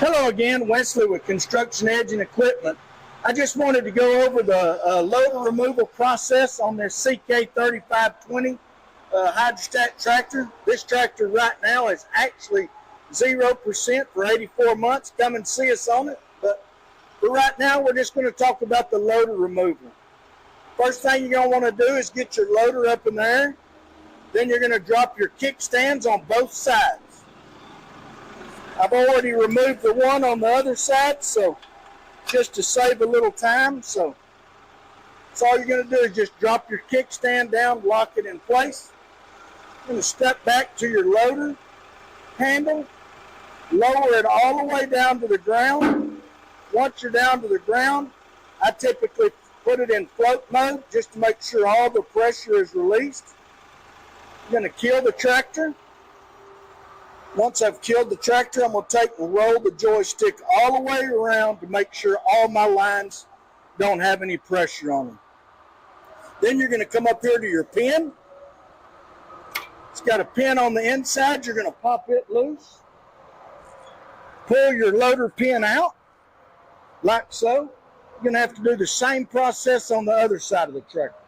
Hello again, Wesley with Construction Edge and Equipment. I just wanted to go over the loader removal process on this CK3520 hydrostatic tractor. This tractor right now is actually 0% for 84 months. Come and see us on it. But for right now, we're just going to talk about the loader removal. First thing you're going to want to do is get your loader up in the air. Then you're going to drop your kickstands on both sides. I've already removed the one on the other side, so just to save a little time. So all you're going to do is just drop your kickstand down, lock it in place. You're going to step back to your loader handle, lower it all the way down to the ground. Once you're down to the ground, I typically put it in float mode just to make sure all the pressure is released. I'm going to kill the tractor. Once I've killed the tractor, I'm going to take and roll the joystick all the way around to make sure all my lines don't have any pressure on them. Then you're going to come up here to your pin. It's got a pin on the inside. You're going to pop it loose. Pull your loader pin out, like so. You're going to have to do the same process on the other side of the tractor.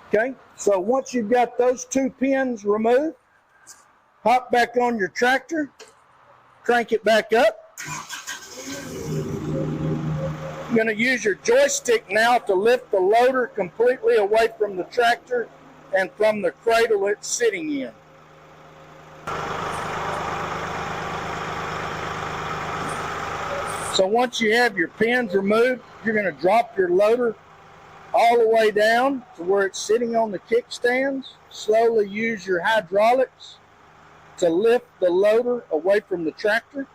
Okay, so once you've got those two pins removed, hop back on your tractor, crank it back up. You're going to use your joystick now to lift the loader completely away from the tractor and from the cradle it's sitting in. So once you have your pins removed, you're going to drop your loader all the way down to where it's sitting on the kickstands. Slowly use your hydraulics to lift the loader away from the tractor.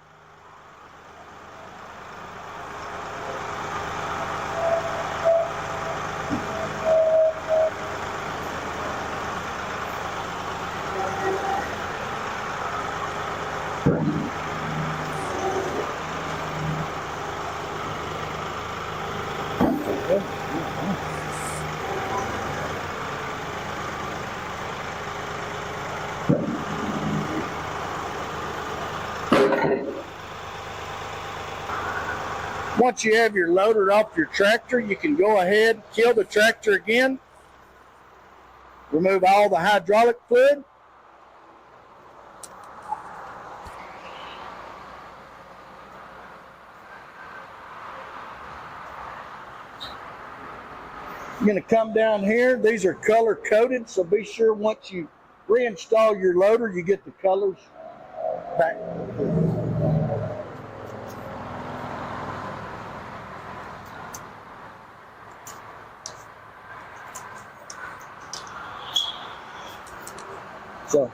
Once you have your loader off your tractor, you can go ahead, kill the tractor again, remove all the hydraulic fluid. You're going to come down here. These are color coded, so be sure once you reinstall your loader, you get the colors back. So,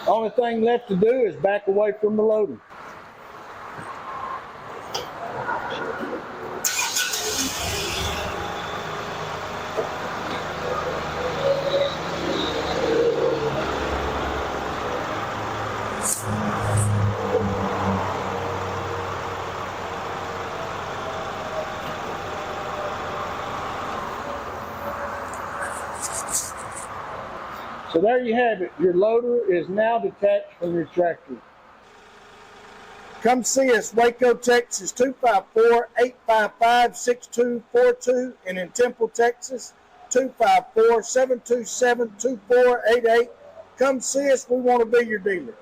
only thing left to do is back away from the loader. So there you have it. Your loader is now detached from your tractor. Come see us, Waco, Texas, 254-855-6242, and in Temple, Texas, 254-727-2488. Come see us. We want to be your dealer.